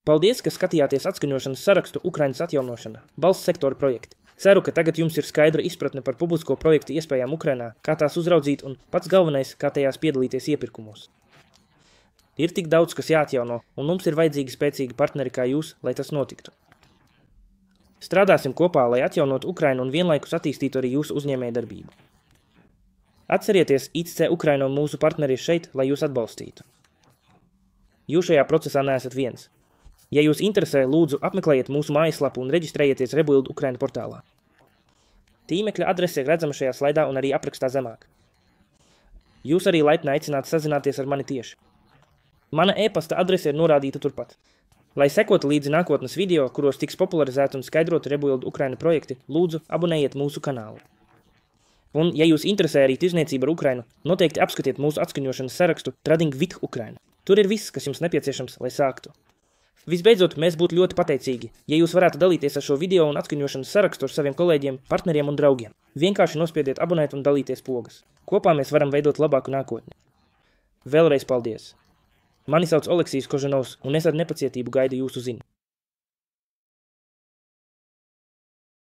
Paldies, ka skatījāties atskaņošanas sarakstu Ukrainas atjaunošana, balss sektora projekti. Ceru, ka tagad jums ir skaidra izpratne par publisko projektu iespējām Ukrainā, kā tās uzraudzīt un pats galvenais, kā tajās piedalīties iepirkumos. Ir tik daudz, kas jāatjauno, un mums ir vajadzīgi spēcīgi partneri kā jūs, lai tas notiktu. Strādāsim kopā, lai atjaunotu Ukrainu un vienlaikus attīstītu arī jūsu uzņēmējdarbību. Atcerieties, ICC Ukraina un mūsu partneri ir šeit, lai jūs atbalstītu. Jūs šajā procesā neesat viens. Ja jūs interesē, lūdzu apmeklējiet mūsu mājaslapu un reģistrējieties Rebuild Ukraina portālā. Tīmekļa adrese ir redzama šajā slaidā un arī aprakstā zemāk. Jūs arī laipni aicināti sazināties ar mani tieši. Mana e-pasta adrese ir norādīta turpat. Lai sekotu līdzi nākotnes video, kuros tiks popularizēti un skaidroti Rebuild Ukraina projekti, lūdzu abonējiet mūsu kanālu. Un, ja jūs interesē arī tirzniecība ar Ukrainu, noteikti apskatiet mūsu atskaņošanas sarakstu Trading with Ukraina. Tur ir viss, kas jums nepieciešams, lai sāktu. Visbeidzot, mēs būtu ļoti pateicīgi, ja jūs varētu dalīties ar šo video un atskaņošanas sarakstu ar saviem kolēģiem, partneriem un draugiem. Vienkārši nospiediet abonēt un dalīties pogas. Kopā mēs varam veidot labāku nākotni. Vēlreiz paldies! Mani sauc Oleksijs Koženovs, un es ar nepacietību gaidu jūsu ziņu.